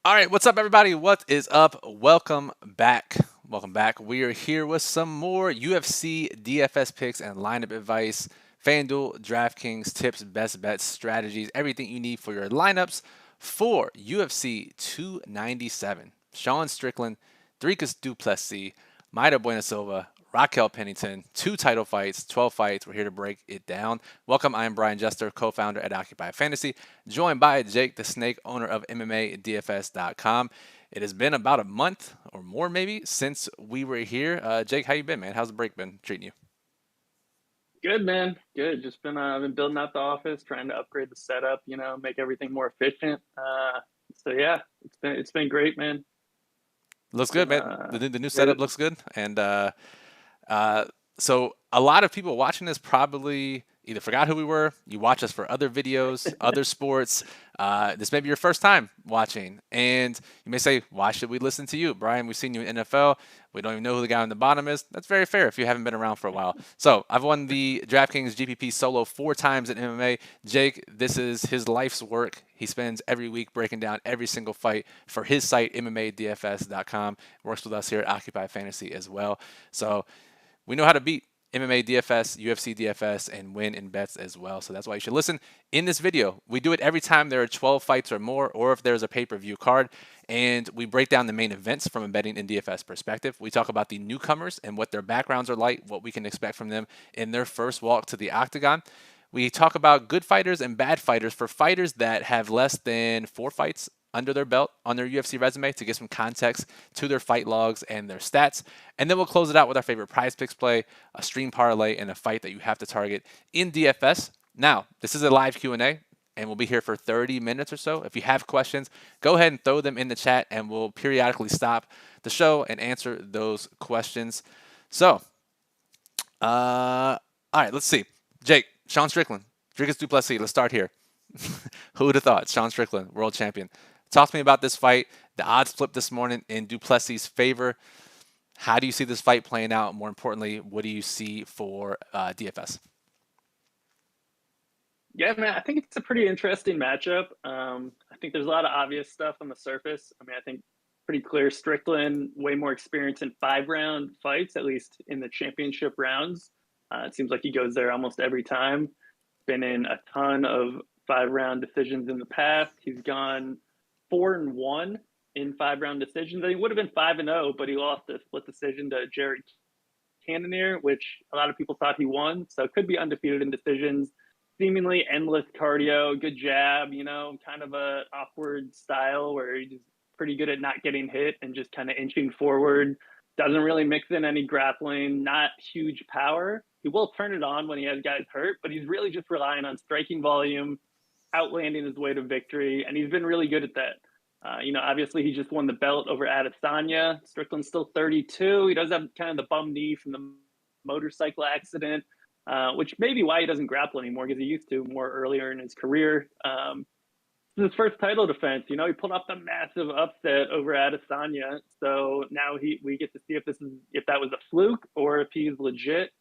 All right, what's up, everybody? What is up? Welcome back. Welcome back. We are here with some more UFC DFS picks and lineup advice. FanDuel, DraftKings, tips, best bets, strategies, everything you need for your lineups for UFC 297. Sean Strickland, Dricus du Plessis, Mayra Bueno Silva, Raquel Pennington, 2 title fights, 12 fights. We're here to break it down. Welcome. I am Brian Jester, co-founder at Occupy Fantasy, joined by Jake the Snake, owner of MMA DFS.com. It has been about a month or more maybe since we were here. Jake, how you been, man? How's the break been treating you? Good, man. Good. Just been building out the office, trying to upgrade the setup, make everything more efficient. So yeah, it's been great, man. Looks good, Been man. The new great. setup looks good, and Uh, so a lot of people watching this probably either forgot who we were, you watch us for other videos, other sports. This may be your first time watching, and you may say, "Why should we listen to you, Brian? We've seen you in NFL. We don't even know who the guy on the bottom is." That's very fair if you haven't been around for a while. So I've won the DraftKings GPP solo 4 times in MMA. Jake, this is his life's work. He spends every week breaking down every single fight for his site, MMADFS.com. Works with us here at Occupy Fantasy as well. So we know how to beat MMA DFS, UFC DFS, and win in bets as well. So that's why you should listen. In this video, we do it every time there are 12 fights or more, or if there's a pay-per-view card, and we break down the main events from a betting and DFS perspective. We talk about the newcomers and what their backgrounds are like, what we can expect from them in their first walk to the octagon. We talk about good fighters and bad fighters for fighters that have less than 4 fights under their belt on their UFC resume to give some context to their fight logs and their stats. And then we'll close it out with our favorite prize picks play, a stream parlay, and a fight that you have to target in DFS. Now, this is a live Q&A, and we'll be here for 30 minutes or so. If you have questions, go ahead and throw them in the chat, and we'll periodically stop the show and answer those questions. So, all right, let's see. Jake, Sean Strickland, Dricus du Plessis. Let's start here. Who would have thought? Sean Strickland, world champion. Talk to me about this fight. The odds flipped this morning in du Plessis' favor. How do you see this fight playing out? More importantly, what do you see for DFS? Yeah, man. I think it's a pretty interesting matchup. I think there's a lot of obvious stuff on the surface. I mean, I think pretty clear. Strickland way more experience in 5 round fights, at least in the championship rounds. It seems like he goes there almost every time. Been in a ton of 5 round decisions in the past. He's gone 4-1 in 5 round decisions. He would have been 5-0, but he lost a split decision to Jerry Cannonier, which a lot of people thought he won. So could be undefeated in decisions. Seemingly endless cardio, good jab, kind of a awkward style where he's pretty good at not getting hit and just kind of inching forward. Doesn't really mix in any grappling, not huge power. He will turn it on when he has guys hurt, but he's really just relying on striking volume, outlanding his way to victory, and he's been really good at that. Obviously he just won the belt over Adesanya. Strickland's still 32. He does have kind of the bum knee from the motorcycle accident, which may be why he doesn't grapple anymore because he used to more earlier in his career. His first title defense, he pulled off the massive upset over Adesanya. So now we get to see if that was a fluke or if he's legit.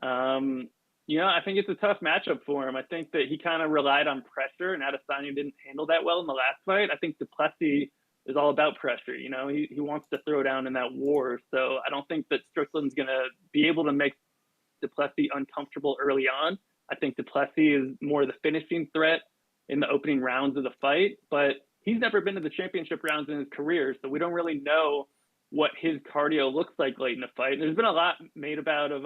Um, I think it's a tough matchup for him. I think that he kind of relied on pressure, and Adesanya didn't handle that well in the last fight. I think du Plessis is all about pressure. He wants to throw down in that war. So I don't think that Strickland's going to be able to make du Plessis uncomfortable early on. I think du Plessis is more the finishing threat in the opening rounds of the fight, but he's never been to the championship rounds in his career, so we don't really know what his cardio looks like late in the fight. There's been a lot made about of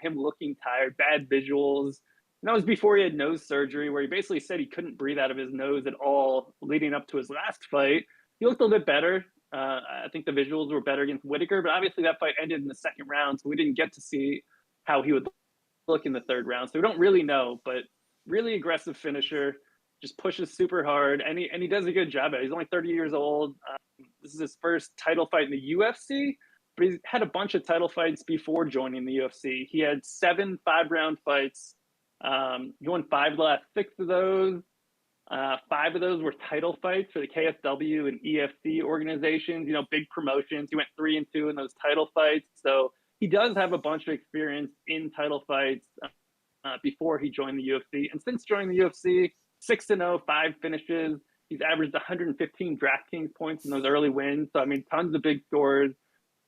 him looking tired, bad visuals. And that was before he had nose surgery, where he basically said he couldn't breathe out of his nose at all leading up to his last fight. He looked a little bit better. I think the visuals were better against Whitaker, but obviously that fight ended in the second round, so we didn't get to see how he would look in the third round. So we don't really know, but really aggressive finisher, just pushes super hard, and he does a good job at it. He's only 30 years old. This is his first title fight in the UFC, but he's had a bunch of title fights before joining the UFC. He had 7 5 round fights. He won 5 of the last 6 of those. 5 of those were title fights for the KSW and EFC organizations, big promotions. He went 3-2 in those title fights. So he does have a bunch of experience in title fights before he joined the UFC. And since joining the UFC, 6-0, 5 finishes. He's averaged 115 DraftKings points in those early wins. So, I mean, tons of big scores.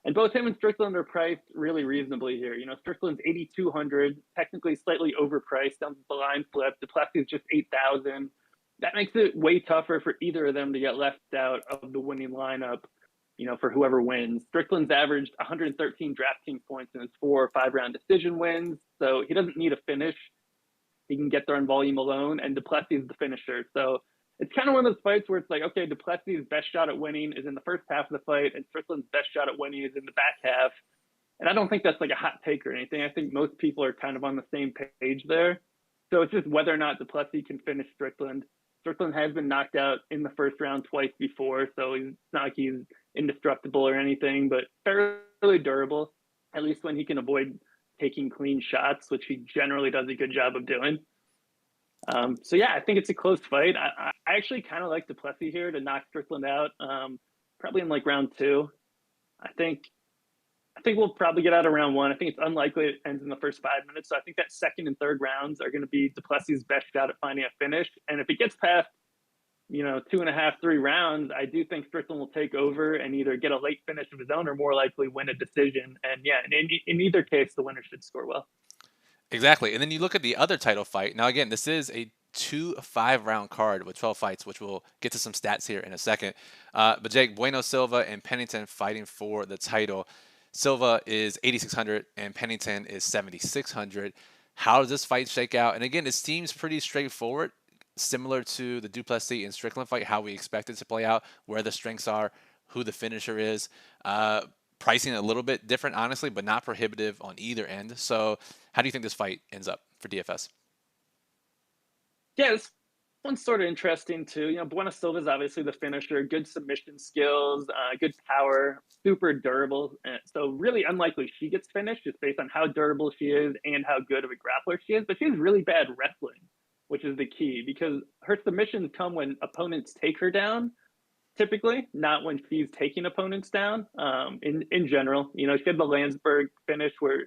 And both him and Strickland are priced really reasonably here. You know, Strickland's 8,200, technically slightly overpriced down the line flip. Plessis is just 8,000. That makes it way tougher for either of them to get left out of the winning lineup, you know, for whoever wins. Strickland's averaged 113 DraftKings points in his 4 or 5 round decision wins. So he doesn't need a finish. He can get there on volume alone. And Plessis is the finisher. So it's kind of one of those fights where it's like, okay, Plessis' best shot at winning is in the first half of the fight, and Strickland's best shot at winning is in the back half. And I don't think that's like a hot take or anything. I think most people are kind of on the same page there. So it's just whether or not Plessis can finish Strickland. Strickland has been knocked out in the first round twice before, so it's not like he's indestructible or anything, but fairly durable, at least when he can avoid taking clean shots, which he generally does a good job of doing. So yeah, I think it's a close fight. I actually kind of like Plessis here to knock Strickland out, probably in like round 2. I think we'll probably get out of round 1. I think it's unlikely it ends in the first 5 minutes. So I think that second and third rounds are going to be Plessis' best shot at finding a finish. And if it gets past, you know, 2.5, 3 rounds, I do think Strickland will take over and either get a late finish of his own or more likely win a decision. And yeah, in either case, the winner should score well. Exactly. And then you look at the other title fight. Now, again, this is a 2 5-round card with 12 fights, which we'll get to some stats here in a second. But Jake, Bueno, Silva, and Pennington fighting for the title. Silva is 8,600 and Pennington is 7,600. How does this fight shake out? And again, it seems pretty straightforward, similar to the Du Plessis and Strickland fight, how we expect it to play out, where the strengths are, who the finisher is. Pricing a little bit different, honestly, but not prohibitive on either end. So how do you think this fight ends up for DFS? Yeah, this one's sort of interesting too. You know, Bueno Silva is obviously the finisher, good submission skills, good power, super durable. So really unlikely she gets finished just based on how durable she is and how good of a grappler she is. But she has really bad wrestling, which is the key because her submissions come when opponents take her down. Typically, not when she's taking opponents down. In general, you know, she had the Landsberg finish where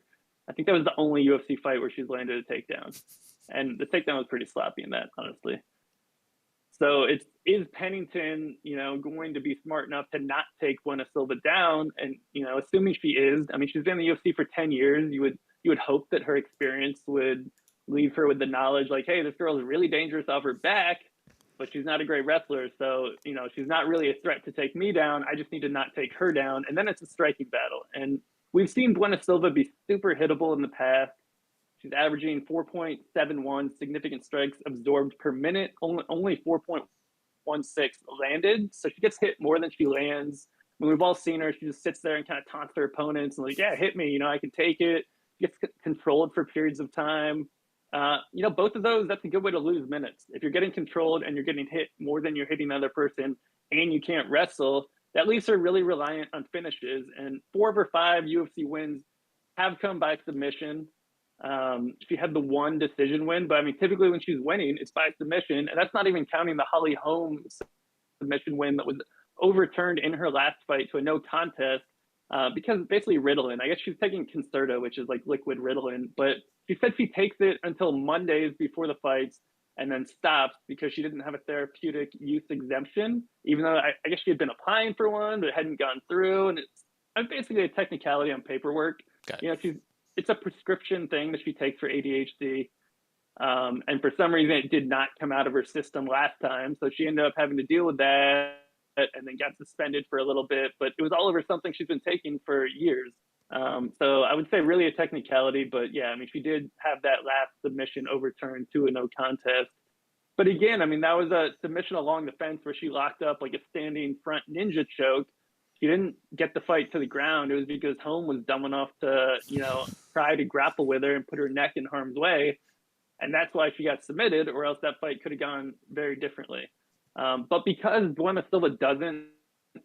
I think that was the only UFC fight where she's landed a takedown, and the takedown was pretty sloppy in that, honestly. So is Pennington, you know, going to be smart enough to not take Bueno Silva down? And you know, assuming she is, I mean, she's been in the UFC for 10 years. You would hope that her experience would leave her with the knowledge, like, hey, this girl is really dangerous off her back, but she's not a great wrestler. So, you know, she's not really a threat to take me down. I just need to not take her down. And then it's a striking battle. And we've seen Bueno Silva be super hittable in the past. She's averaging 4.71 significant strikes absorbed per minute, only 4.16 landed. So she gets hit more than she lands. When we've all seen her, she just sits there and kind of taunts her opponents and like, yeah, hit me, you know, I can take it. She gets controlled for periods of time. You know, both of those, that's a good way to lose minutes. If you're getting controlled and you're getting hit more than you're hitting another person and you can't wrestle, that leaves her really reliant on finishes. And 4 of her 5 UFC wins have come by submission. She had the 1 decision win, but I mean, typically when she's winning, it's by submission. And that's not even counting the Holly Holm submission win that was overturned in her last fight to a no contest because basically Ritalin. I guess she's taking Concerta, which is like liquid Ritalin, but she said she takes it until Mondays before the fights and then stops because she didn't have a therapeutic use exemption, even though I guess she had been applying for one, but it hadn't gone through. And it's basically a technicality on paperwork. You know, it's a prescription thing that she takes for ADHD. And for some reason, it did not come out of her system last time. So she ended up having to deal with that and then got suspended for a little bit. But it was all over something she's been taking for years. So I would say really a technicality, but yeah, I mean, she did have that last submission overturned to a no contest. But again, I mean, that was a submission along the fence where she locked up like a standing front ninja choke. She didn't get the fight to the ground. It was because Holm was dumb enough to, you know, try to grapple with her and put her neck in harm's way. And that's why she got submitted, or else that fight could have gone very differently. But because Bueno Silva doesn't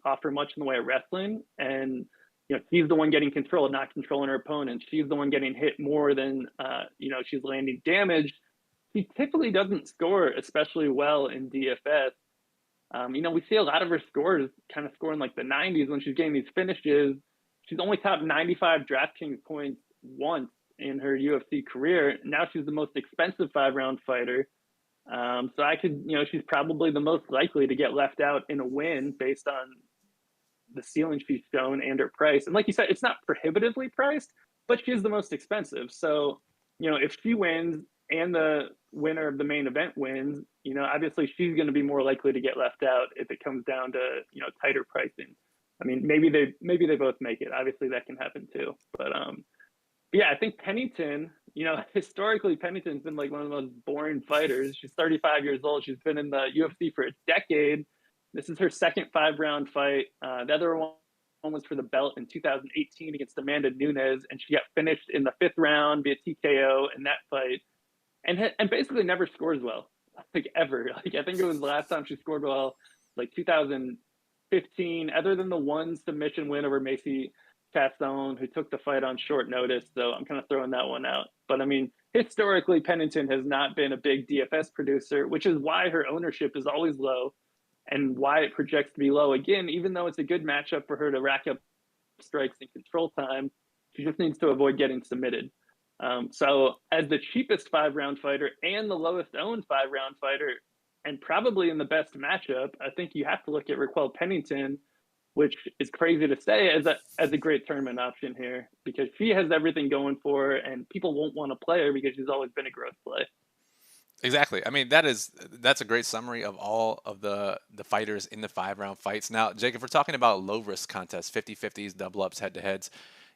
offer much in the way of wrestling, and you know, she's the one getting control, not controlling her opponent. She's the one getting hit more than, you know, she's landing damage. She typically doesn't score especially well in DFS. You know, we see a lot of her scores kind of scoring like the 90s when she's getting these finishes. She's only topped 95 DraftKings points once in her UFC career. Now she's the most expensive 5-round fighter. So I could, she's probably the most likely to get left out in a win based on the ceiling she's shown and her price. And like you said, it's not prohibitively priced, but she is the most expensive. So, if she wins and the winner of the main event wins, obviously she's going to be more likely to get left out if it comes down to, tighter pricing. I mean, maybe they both make it. Obviously that can happen too. But yeah, I think Pennington, historically Pennington's been like one of the most boring fighters. She's 35 years old. She's been in the UFC for a decade. This is her second 5-round fight. The other one was for the belt in 2018 against Amanda Nunes, and she got finished in the 5th round via TKO in that fight, and basically never scores well, like ever. Like I think it was the last time she scored well, like 2015. Other than the one submission win over Macy Casson, who took the fight on short notice. So I'm kind of throwing that one out. But I mean, historically, Pennington has not been a big DFS producer, which is why her ownership is always low and why it projects to be low again, even though it's a good matchup for her to rack up strikes and control time. She just needs to avoid getting submitted. So, as the cheapest 5-round fighter and the lowest owned 5-round fighter, and probably in the best matchup, I think you have to look at Raquel Pennington, which is crazy to say as a great tournament option here because she has everything going for her, and people won't want to play her because she's always been a growth play. Exactly. I mean, that's a great summary of all of the fighters in the 5-round fights. Now, Jake, if we're talking about low risk contests, 50-50s, double ups, head to heads,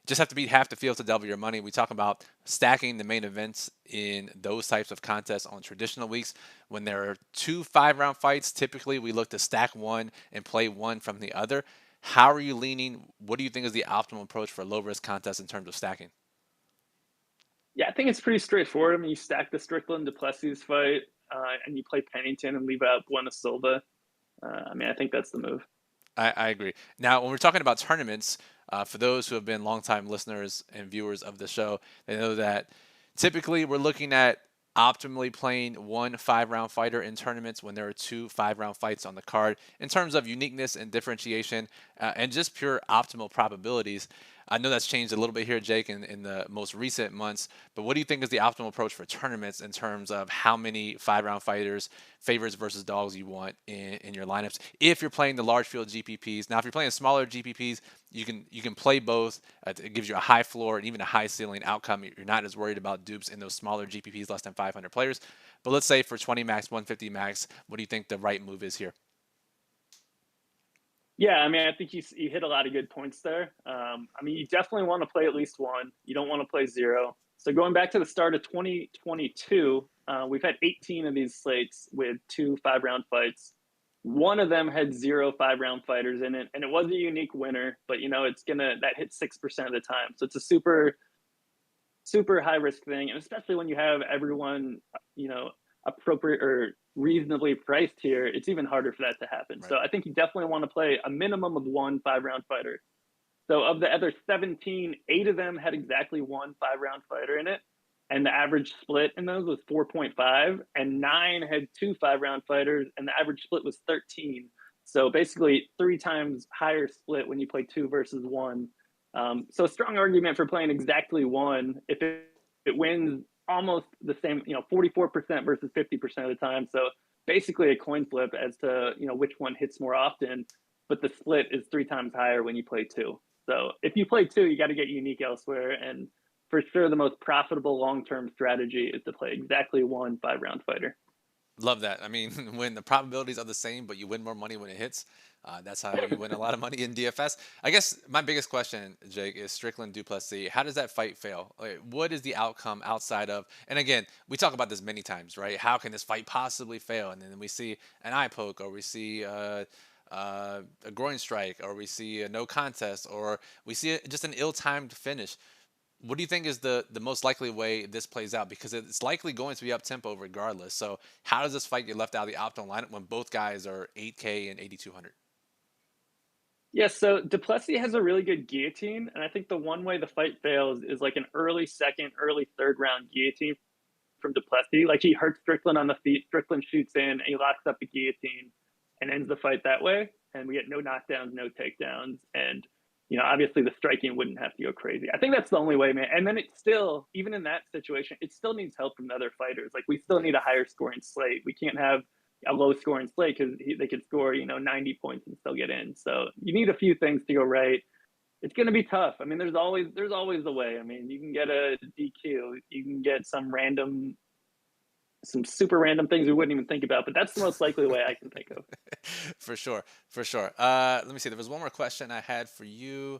just have to beat half the field to double your money. We talk about stacking the main events in those types of contests on traditional weeks. When there are 2 5-round fights, typically we look to stack one and play one from the other. How are you leaning? What do you think is the optimal approach for low risk contests in terms of stacking? Yeah, I think it's pretty straightforward. I mean, you stack the Strickland to Plessis fight, and you play Pennington and leave out Bueno Silva. I mean, I think that's the move. I agree. Now, when we're talking about tournaments, for those who have been longtime listeners and viewers of the show, they know that typically we're looking at optimally playing one 5-round fighter in tournaments when there are 2 5-round fights on the card in terms of uniqueness and differentiation and just pure optimal probabilities. I know that's changed a little bit here, Jake, in the most recent months. But what do you think is the optimal approach for tournaments in terms of how many 5-round fighters, favorites versus dogs you want in your lineups? If you're playing the large field GPPs, now if you're playing smaller GPPs, you can play both. It gives you a high floor and even a high ceiling outcome. You're not as worried about dupes in those smaller GPPs, less than 500 players. But let's say for 20 max, 150 max, what do you think the right move is here? Yeah, I mean, I think you hit a lot of good points there. I mean, you definitely want to play at least one. You don't want to play zero. So going back to the start of 2022, we've had 18 of these slates with 2 5-round fights. One of them had 0 5-round fighters in it, and it was a unique winner. But that hits 6% of the time. So it's a super super high risk thing, and especially when you have everyone, appropriate or reasonably priced here, it's even harder for that to happen. Right. So I think you definitely want to play a minimum of one 5-round fighter. So of the other 17, 8 of them had exactly one 5-round fighter in it. And the average split in those was 4.5, and 9 had 2 5-round fighters, and the average split was 13. So basically 3 times higher split when you play 2 versus 1. So a strong argument for playing exactly one if it wins almost the same, 44% versus 50% of the time. So basically a coin flip as to, which one hits more often, but the split is 3 times higher when you play 2. So if you play 2, you got to get unique elsewhere. And for sure, the most profitable long-term strategy is to play exactly one 5-round fighter. Love that. I mean, when the probabilities are the same, but you win more money when it hits, that's how you win a lot of money in DFS. I guess my biggest question, Jake, is Strickland du Plessis. How does that fight fail? Like, what is the outcome outside of? And again, we talk about this many times, right? How can this fight possibly fail? And then we see an eye poke, or we see a groin strike, or we see a no contest, or we see just an ill-timed finish. What do you think is the most likely way this plays out? Because it's likely going to be up tempo regardless. So how does this fight get left out of the optimal lineup when both guys are 8K and 8,200? Yeah, so du Plessis has a really good guillotine, and I think the one way the fight fails is like an early second, early third round guillotine from du Plessis. Like he hurts Strickland on the feet, Strickland shoots in, and he locks up the guillotine and ends the fight that way. And we get no knockdowns, no takedowns. And obviously the striking wouldn't have to go crazy. I think that's the only way, man. And then it's still, even in that situation, it still needs help from the other fighters. Like we still need a higher scoring slate. We can't have a low scoring slate because they could score, 90 points and still get in. So you need a few things to go right. It's going to be tough. I mean, there's always a way. I mean, you can get a DQ, you can get some super random things we wouldn't even think about, but that's the most likely way I can think of. For sure, for sure. Let me see. There was one more question I had for you.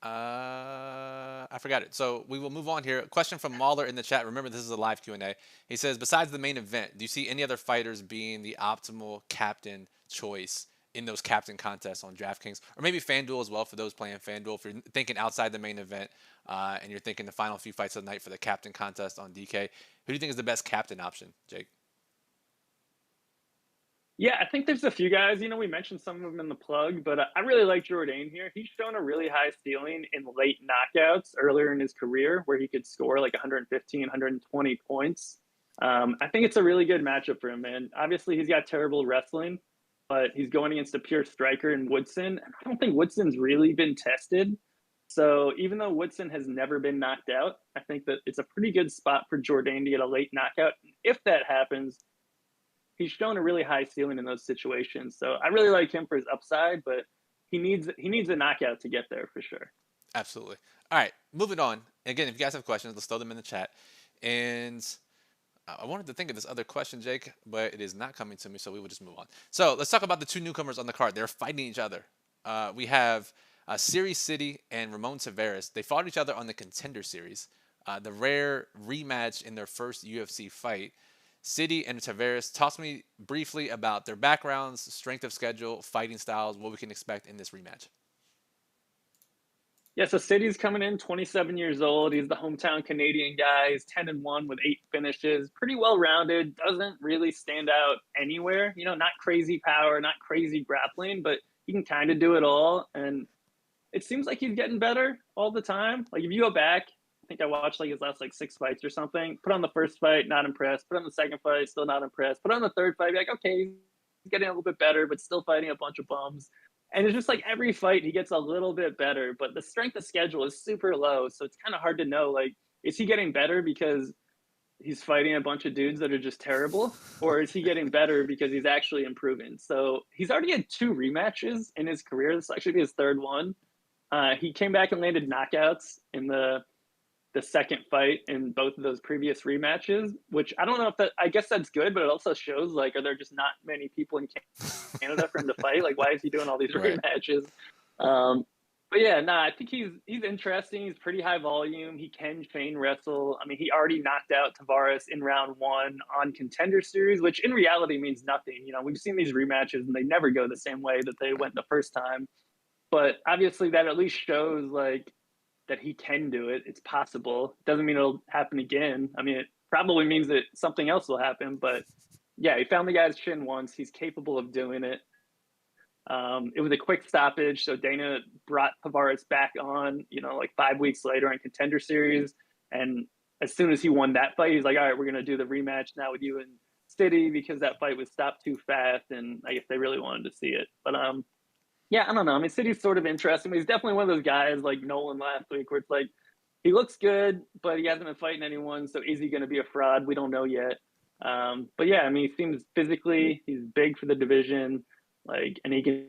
I forgot it. So we will move on here. A question from Mahler in the chat. Remember, this is a live Q&A. He says, besides the main event, do you see any other fighters being the optimal captain choice in those captain contests on DraftKings, or maybe FanDuel as well for those playing FanDuel? If you're thinking outside the main event and you're thinking the final few fights of the night for the captain contest on DK, who do you think is the best captain option, Jake? Yeah, I think there's a few guys. We mentioned some of them in the plug, but I really like Jourdain here. He's shown a really high ceiling in late knockouts earlier in his career where he could score like 115, 120 points. I think it's a really good matchup for him, man. Obviously, he's got terrible wrestling, but he's going against a pure striker in Woodson. And I don't think Woodson's really been tested. So even though Woodson has never been knocked out, I think that it's a pretty good spot for Jourdain to get a late knockout. If that happens, he's shown a really high ceiling in those situations. So I really like him for his upside, but he needs a knockout to get there for sure. Absolutely. All right, moving on. Again, if you guys have questions, let's throw them in the chat. And I wanted to think of this other question, Jake, but it is not coming to me, so we will just move on. So let's talk about the two newcomers on the card. They're fighting each other. We have Siri City and Ramon Tavares. They fought each other on the Contender Series, the rare rematch in their first UFC fight. City and Tavares, talk to me briefly about their backgrounds, strength of schedule, fighting styles, what we can expect in this rematch. Yeah, so City's coming in 27 years old. He's the hometown Canadian guy. He's 10-1 with 8 finishes. Pretty well-rounded. Doesn't really stand out anywhere. Not crazy power, not crazy grappling, but he can kind of do it all. And it seems like he's getting better all the time. Like if you go back, I think I watched like his last 6 fights or something. Put on the first fight, not impressed. Put on the second fight, still not impressed. Put on the third fight, be like, okay, he's getting a little bit better, but still fighting a bunch of bums. And it's just like every fight he gets a little bit better, but the strength of schedule is super low. So it's kind of hard to know, like, is he getting better because he's fighting a bunch of dudes that are just terrible? Or is he getting better because he's actually improving? So he's already had 2 rematches in his career. This will actually be his 3rd one. He came back and landed knockouts in the second fight in both of those previous rematches, which I don't know if I guess that's good, but it also shows, like, are there just not many people in Canada for him to fight? Like, why is he doing all these rematches? But yeah, I think he's interesting. He's pretty high volume. He can chain wrestle. I mean, he already knocked out Tavares in round 1 on Contender Series, which in reality means nothing. We've seen these rematches and they never go the same way that they went the first time. But obviously that at least shows like that he can do it. It's possible. Doesn't mean it'll happen again. I mean, it probably means that something else will happen. But yeah, he found the guy's chin once. He's capable of doing it. It was a quick stoppage. So Dana brought Tavares back on, 5 weeks later in Contender Series. And as soon as he won that fight, he's like, all right, we're going to do the rematch now with you in City because that fight was stopped too fast. And I guess they really wanted to see it. But yeah, I don't know. I mean, City's sort of interesting, but he's definitely one of those guys like Nolan last week where it's like, he looks good, but he hasn't been fighting anyone. So is he going to be a fraud? We don't know yet. But yeah, I mean, he seems physically, he's big for the division, and he can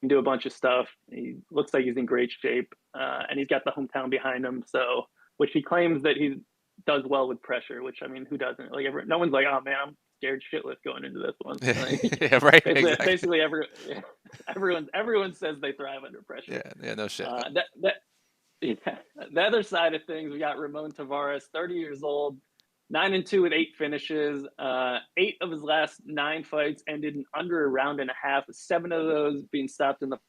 do a bunch of stuff. He looks like he's in great shape, and he's got the hometown behind him. So, which he claims that he does well with pressure, which I mean, who doesn't? Like, no one's like, oh man, I'm scared shitless going into this one. Like, yeah, right. Basically, everyone says they thrive under pressure. Yeah, no shit. The other side of things, we got Ramon Tavares, 30 years old, 9-2 with 8 finishes. 8 of his last 9 fights ended in under a round and a half. 7 of those being stopped in the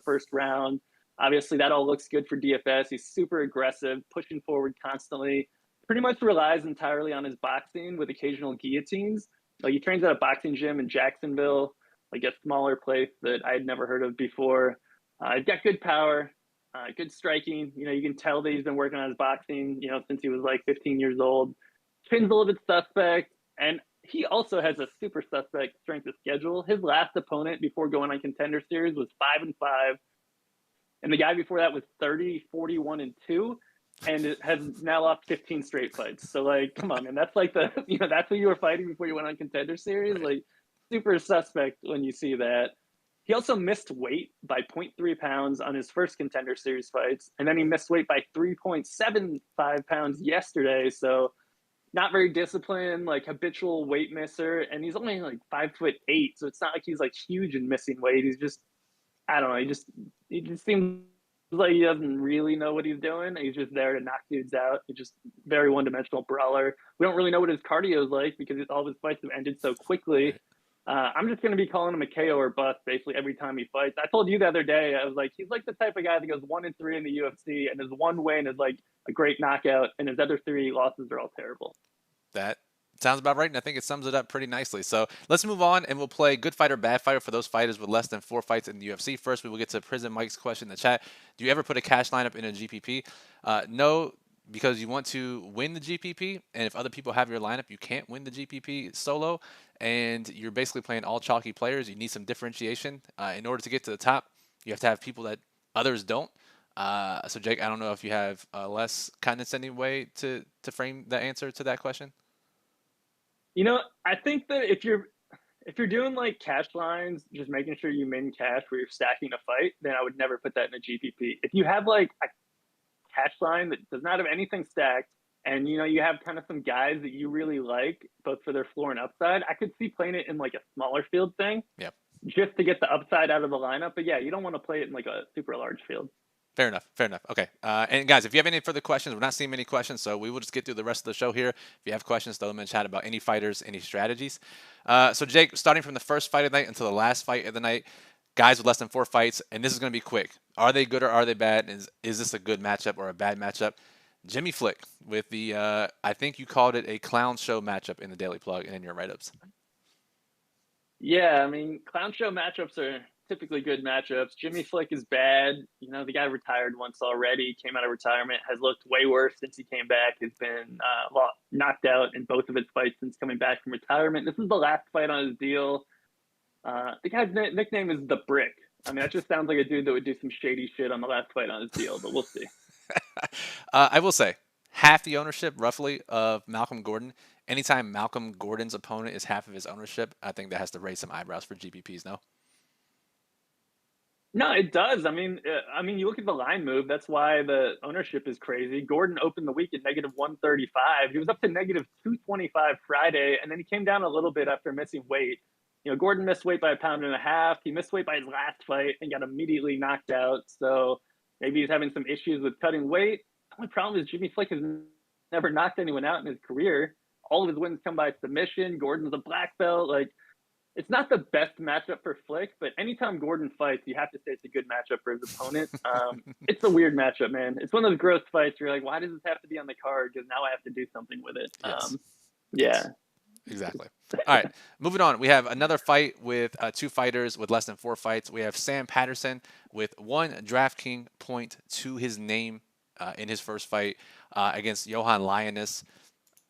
first round. Obviously, that all looks good for DFS. He's super aggressive, pushing forward constantly. Pretty much relies entirely on his boxing with occasional guillotines. Like, he trains at a boxing gym in Jacksonville, like a smaller place that I had never heard of before. He's got good power, good striking. You can tell that he's been working on his boxing, since he was like 15 years old. Chin's a little bit suspect, and he also has a super suspect strength of schedule. His last opponent before going on Contender Series was 5-5. And the guy before that was 30, 41, and 2, and it has now lost 15 straight fights. So like, come on, man, that's like the that's what you were fighting before you went on Contender Series. Right. Like, super suspect when you see that. He also missed weight by 0.3 pounds on his first Contender Series fights, and then he missed weight by 3.75 pounds yesterday. So not very disciplined, like habitual weight misser, and he's only like 5'8", so it's not like he's like huge and missing weight. He's just, I don't know, he just seems like he doesn't really know what he's doing. He's just there to knock dudes out. He's just very one dimensional brawler. We don't really know what his cardio is like because all of his fights have ended so quickly. Right. I'm just going to be calling him a KO or bust basically every time he fights. I told you the other day, I was like, he's like the type of guy that goes 1-3 in the UFC, and his one win is like a great knockout, and his other 3 losses are all terrible. That sounds about right, and I think it sums it up pretty nicely. So let's move on, and we'll play good fighter, bad fighter for those fighters with less than 4 fights in the UFC. First, we will get to Prison Mike's question in the chat. Do you ever put a cash lineup in a GPP? No, because you want to win the GPP, and if other people have your lineup, you can't win the GPP solo, and you're basically playing all chalky players. You need some differentiation. In order to get to the top, you have to have people that others don't. So, Jake, I don't know if you have a less condescending way to frame the answer to that question. I think that if you're doing like cash lines, just making sure you min cash where you're stacking a fight, then I would never put that in a GPP. If you have like a cash line that does not have anything stacked, and you have kind of some guys that you really like, both for their floor and upside, I could see playing it in like a smaller field thing, Yep. just to get the upside out of the lineup. But yeah, you don't want to play it in like a super large field. Fair enough. Fair enough. Okay. And guys, if you have any further questions, we're not seeing many questions, so we will just get through the rest of the show here. If you have questions, throw them in chat about any fighters, any strategies. So Jake, starting from the first fight of the night until the last fight of the night, guys with less than 4 fights, and this is going to be quick. Are they good or are they bad? Is this a good matchup or a bad matchup? Jimmy Flick with the, I think you called it a clown show matchup in the Daily Plug and in your write-ups. Yeah, I mean, clown show matchups are typically good matchups. Jimmy Flick is bad. The guy retired once already, came out of retirement, has looked way worse since he came back, has been knocked out in both of his fights since coming back from retirement. This is the last fight on his deal. The guy's nickname is The Brick. I mean, that just sounds like a dude that would do some shady shit on the last fight on his deal, but we'll see. I will say, half the ownership, roughly, of Malcolm Gordon. Anytime Malcolm Gordon's opponent is half of his ownership, I think that has to raise some eyebrows for GPPs, no? No, it does. You look at the line move. That's why the ownership is crazy. Gordon opened the week at negative 135. He was up to negative 225 Friday, and then he came down a little bit after missing weight. Gordon missed weight by 1.5 pounds. He missed weight by his last fight and got immediately knocked out. So maybe he's having some issues with cutting weight. The only problem is Jimmy Flick has never knocked anyone out in his career. All of his wins come by submission. Gordon's a black belt. Like, it's not the best matchup for Flick, but anytime Gordon fights, you have to say it's a good matchup for his opponent. It's a weird matchup, man. It's one of those gross fights where you're like, why does this have to be on the card? Because now I have to do something with it. Yes. Yeah. Yes. Exactly. All right, moving on. We have another fight with 2 fighters with less than 4 fights. We have Sam Patterson with 1 DraftKings point to his name in his first fight against Johan Lioness.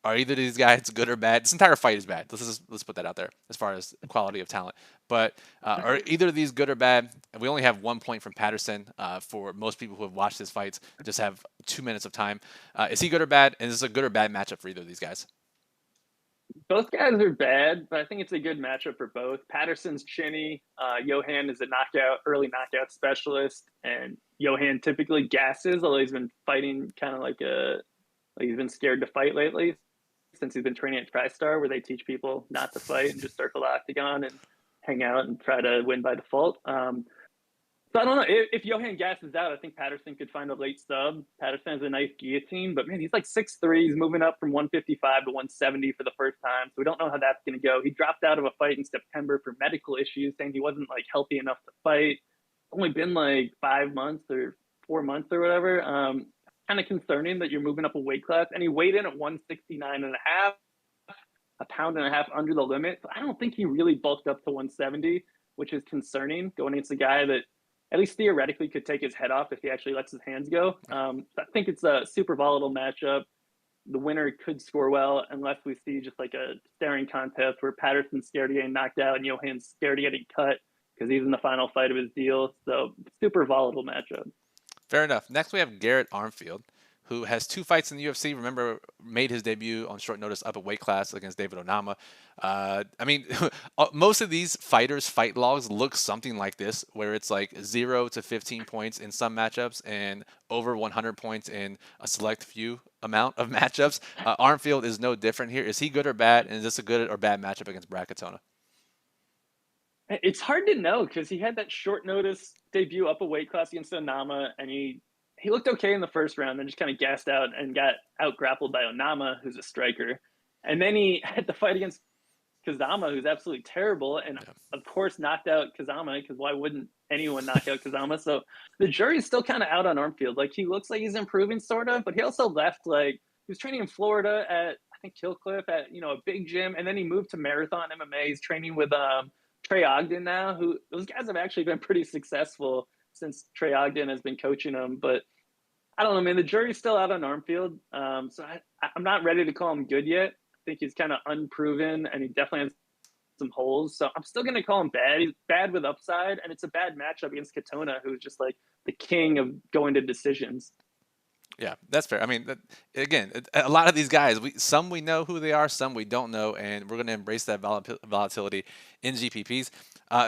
Are either of these guys good or bad? This entire fight is bad. Let's put that out there as far as quality of talent. But are either of these good or bad? And we only have 1 point from Patterson for most people who have watched his fights. Just have 2 minutes of time. Is he good or bad? And is this a good or bad matchup for either of these guys? Both guys are bad, but I think it's a good matchup for both. Patterson's chinny. Johan is a early knockout specialist, and Johan typically gasses, although he's been fighting kind of like he's been scared to fight lately since he's been training at TriStar, where they teach people not to fight and just circle the octagon and hang out and try to win by default. So I don't know. If Johan gasses out, I think Patterson could find a late sub. Patterson has a nice guillotine, but man, he's like 6'3". He's moving up from 155 to 170 for the first time. So we don't know how that's going to go. He dropped out of a fight in September for medical issues, saying he wasn't like healthy enough to fight. It's only been like 5 months or 4 months or whatever. Kind of concerning that you're moving up a weight class. And he weighed in at 169.5, 1.5 pounds under the limit. So I don't think he really bulked up to 170, which is concerning going against a guy that at least theoretically could take his head off if he actually lets his hands go. I think it's a super volatile matchup. The winner could score well unless we see just like a staring contest where Patterson's scared of getting knocked out and Johan's scared of getting cut because he's in the final fight of his deal. So super volatile matchup. Fair enough. Next, we have Garrett Armfield, who has 2 fights in the UFC. Remember, made his debut on short notice up a weight class against David Onama. I mean, most of these fighters' fight logs look something like this, where it's like 0 to 15 points in some matchups and over 100 points in a select few amount of matchups. Armfield is no different here. Is he good or bad? And is this a good or bad matchup against Brad Katona? It's hard to know because he had that short notice debut up a weight class against Onama, and he looked okay in the first round, then just kind of gassed out and got out grappled by Onama, who's a striker. And then he had the fight against Kazama, who's absolutely terrible, and Yeah. of course knocked out Kazama, because why wouldn't anyone knock out Kazama? So the jury's still kind of out on Armfield. Like, he looks like he's improving sort of, but he also left, like, he was training in Florida at, I think, Killcliff at, a big gym, and then he moved to Marathon MMA. He's training with Trey Ogden now, who those guys have actually been pretty successful since Trey Ogden has been coaching them. But I don't know, man. The jury's still out on Armfield, so I'm not ready to call him good yet. I think he's kind of unproven, and he definitely has some holes. So I'm still going to call him bad. He's bad with upside, and it's a bad matchup against Katona, who's just like the king of going to decisions. Yeah, that's fair. I mean, again, a lot of these guys, some we know who they are, some we don't know, and we're going to embrace that volatility in GPPs.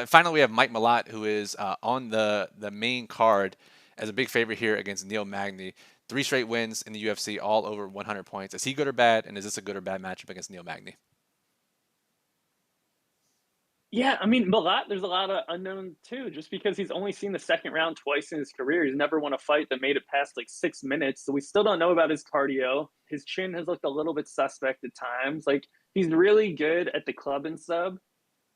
Finally, we have Mike Malott, who is on the main card as a big favorite here against Neil Magny. 3 straight wins in the UFC, all over 100 points. Is he good or bad? And is this a good or bad matchup against Neil Magny? Yeah, I mean, Malott, there's a lot of unknown too, just because he's only seen the second round twice in his career. He's never won a fight that made it past like 6 minutes. So we still don't know about his cardio. His chin has looked a little bit suspect at times. Like, he's really good at the club and sub.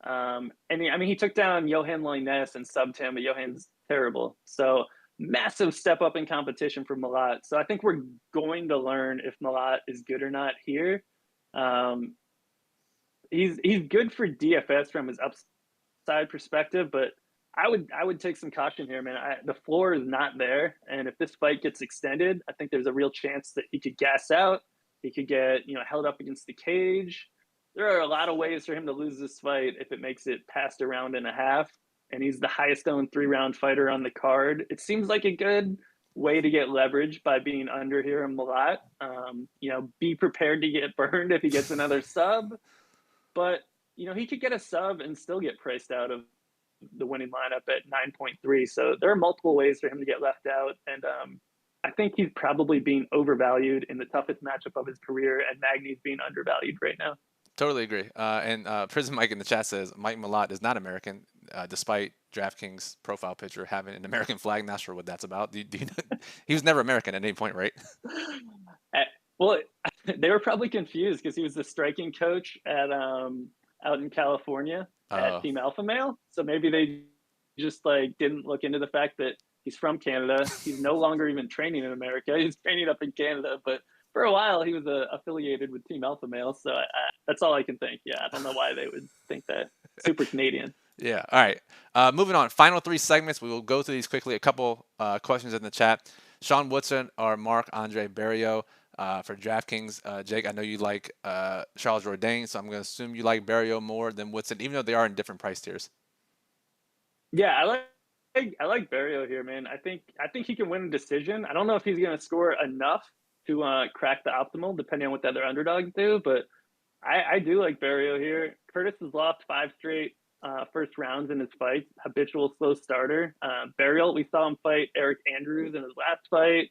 He took down Johan Loyness and subbed him, but Johan's terrible. So massive step up in competition for Malott. So I think we're going to learn if Malott is good or not here. Um, he's good for DFS from his upside perspective, but I would take some caution here, man. The floor is not there, and if this fight gets extended, I think there's a real chance that he could gas out. He could get held up against the cage. There are a lot of ways for him to lose this fight if it makes it past a round and a half. And he's the highest owned 3 round fighter on the card. It seems like a good way to get leverage by being under here in Malott. Be prepared to get burned if he gets another sub. But he could get a sub and still get priced out of the winning lineup at 9.3. So there are multiple ways for him to get left out. And I think he's probably being overvalued in the toughest matchup of his career, and Magny's being undervalued right now. Totally agree. And Prison Mike in the chat says Mike Malott is not American, despite DraftKings profile picture having an American flag. Not sure what that's about. Do you know? He was never American at any point, right? Well, they were probably confused because he was the striking coach at out in California at Oh, Team Alpha Male. So maybe they just like didn't look into the fact that he's from Canada. He's no longer even training in America. He's training up in Canada, but for a while he was affiliated with Team Alpha Male. So that's all I can think. Yeah, I don't know why they would think that. Super Canadian. yeah. All right. Moving on. Final 3 segments. We will go through these quickly. A couple questions in the chat. Sean Woodson or Marc-Andre Barriault for DraftKings. Jake, I know you like Charles Jourdain, so I'm going to assume you like Barriault more than Woodson, even though they are in different price tiers. Yeah, I like Barrio here, man. I think he can win a decision. I don't know if he's going to score enough to crack the optimal, depending on what the other underdogs do. But I do like Barrio here. Curtis has lost 5 straight first rounds in his fights. Habitual slow starter. Barrio, we saw him fight Eric Andrews in his last fight.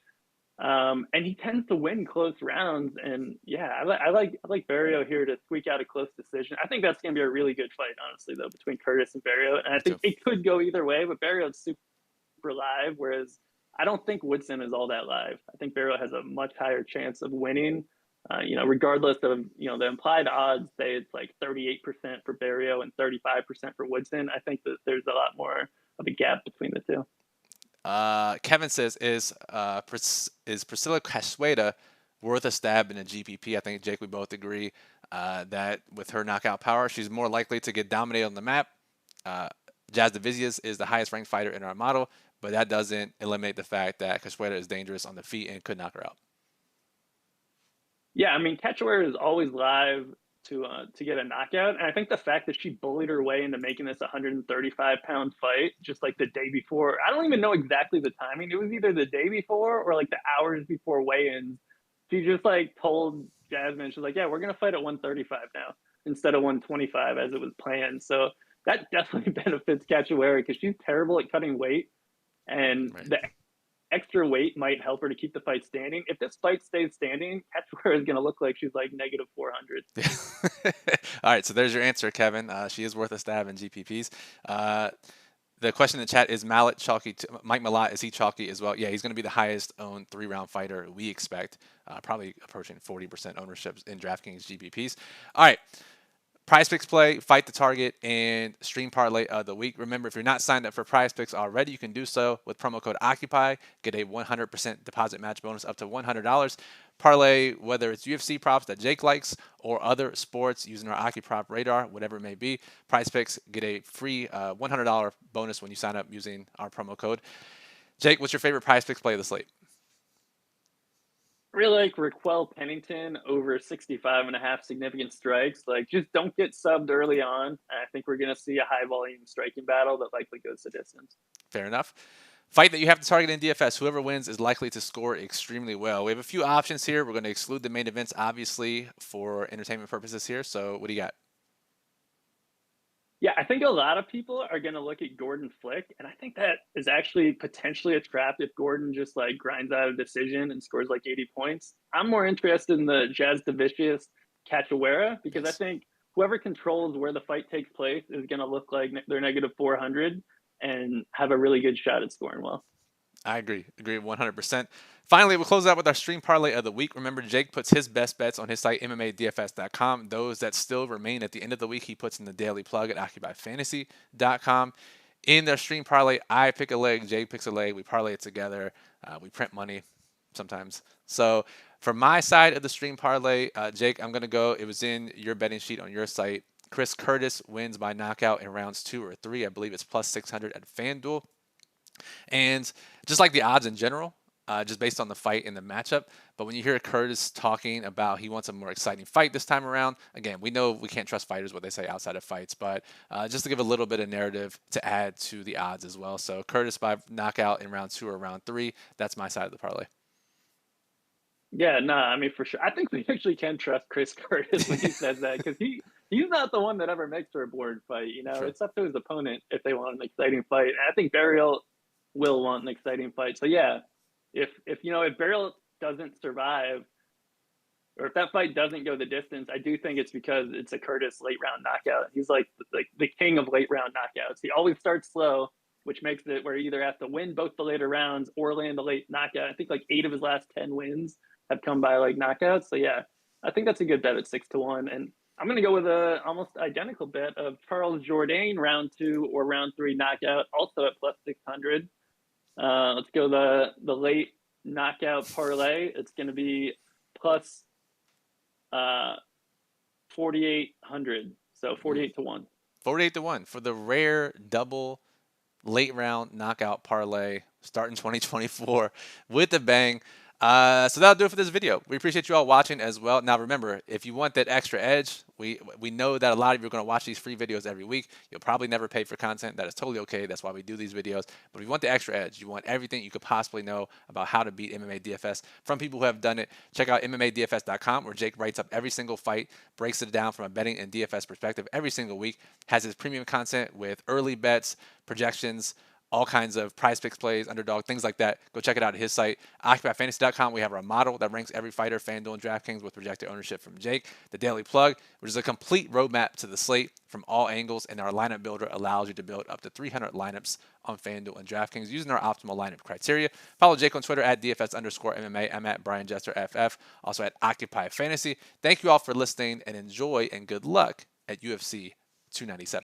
And he tends to win close rounds. And yeah, I like Barrio here to squeak out a close decision. I think that's going to be a really good fight, honestly, though, between Curtis and Barrio. And I Me too. think it could go either way, but Barrio's super live, whereas I don't think Woodson is all that live. I think Barrio has a much higher chance of winning. Regardless of the implied odds, say it's like 38% for Barrio and 35% for Woodson. I think that there's a lot more of a gap between the two. Kevin says, is Priscilla Castueda worth a stab in a GPP? I think, Jake, we both agree that with her knockout power, she's more likely to get dominated on the map. Jazz Divizius is the highest ranked fighter in our model, but that doesn't eliminate the fact that Castueda is dangerous on the feet and could knock her out. Yeah, I mean, Cachoeira is always live. to get a knockout. And I think the fact that she bullied her way into making this 135-pound fight just like the day before, I don't even know exactly the timing. It was either the day before or like the hours before weigh-ins. She just like told Jasmine, she's like, yeah, we're gonna fight at 135 now instead of 125 as it was planned. So that definitely benefits Cachoeira because she's terrible at cutting weight, and Right. the extra weight might help her to keep the fight standing. If this fight stays standing, Cachoeira is going to look like she's like negative 400. All right, so there's your answer, Kevin. She is worth a stab in GPPs. The question in the chat is Mallet chalky. Mike Malott, is he chalky as well? Yeah, he's going to be the highest owned 3-round fighter we expect, probably approaching 40% ownership in DraftKings GPPs. All right. Prize Picks play, fight the target, and stream parlay of the week. Remember, if you're not signed up for Prize Picks already, you can do so with promo code OCCUPY. Get a 100% deposit match bonus up to $100. Parlay, whether it's UFC props that Jake likes or other sports using our OccuProp radar, whatever it may be. Prize Picks, get a free $100 bonus when you sign up using our promo code. Jake, what's your favorite Prize Picks play of the slate? Really like Raquel Pennington over 65.5 significant strikes. Like, just don't get subbed early on. I think we're going to see a high volume striking battle that likely goes the distance. Fair enough. Fight that you have to target in DFS. Whoever wins is likely to score extremely well. We have a few options here. We're going to exclude the main events, obviously, for entertainment purposes here. So what do you got? Yeah, I think a lot of people are going to look at Gordon Flick, and I think that is actually potentially a trap if Gordon just like grinds out a decision and scores like 80 points. I'm more interested in the Jazz Devicius Cachoeira because Yes. I think whoever controls where the fight takes place is going to look like they're negative 400 and have a really good shot at scoring well. I agree. Agree 100%. Finally, we'll close out with our stream parlay of the week. Remember, Jake puts his best bets on his site, MMADFS.com. Those that still remain at the end of the week, he puts in the daily plug at OccupyFantasy.com. In their stream parlay, I pick a leg, Jake picks a leg. We parlay it together. We print money sometimes. So for my side of the stream parlay, Jake, I'm going to go. It was in your betting sheet on your site. Chris Curtis wins by knockout in rounds 2 or 3. I believe it's plus 600 at FanDuel. And just like the odds in general, just based on the fight and the matchup. But when you hear Curtis talking about he wants a more exciting fight this time around, again, we know we can't trust fighters what they say outside of fights, but just to give a little bit of narrative to add to the odds as well. So Curtis by knockout in round 2 or round 3, that's my side of the parlay. Yeah, no, I mean, for sure. I think we actually can trust Chris Curtis when he says that because he's not the one that ever makes for a boring fight. You know, True. it's up to his opponent if they want an exciting fight. And I think Burial will want an exciting fight. So yeah, if Burial doesn't survive or if that fight doesn't go the distance, I do think it's because it's a Curtis late round knockout. He's like the king of late round knockouts. He always starts slow, which makes it where he either has to win both the later rounds or land a late knockout. I think like 8 of his last 10 wins have come by like knockouts. So yeah, I think that's a good bet at 6-1. And I'm going to go with a almost identical bet of Charles Jourdain round 2 or round 3 knockout, also at plus 600. Let's go the late knockout parlay. It's going to be plus 4,800. So 48-1. 48-1 for the rare double late round knockout parlay starting 2024 with a bang. So that'll do it for this video. We appreciate you all watching as well. Now remember, if you want that extra edge, we know that a lot of you are going to watch these free videos every week. You'll probably never pay for content. That is totally okay. That's why we do these videos. But if you want the extra edge, you want everything you could possibly know about how to beat MMA DFS from people who have done it, check out MMADFS.com where Jake writes up every single fight, breaks it down from a betting and DFS perspective every single week, has his premium content with early bets, projections, all kinds of prize picks plays, underdog, things like that. Go check it out at his site. OccupyFantasy.com, we have our model that ranks every fighter, FanDuel and DraftKings with projected ownership from Jake. The Daily Plug, which is a complete roadmap to the slate from all angles, and our lineup builder allows you to build up to 300 lineups on FanDuel and DraftKings using our optimal lineup criteria. Follow Jake on Twitter at DFS_MMA. I'm at Brian Jester FF, also at Occupy Fantasy. Thank you all for listening, and enjoy and good luck at UFC 297.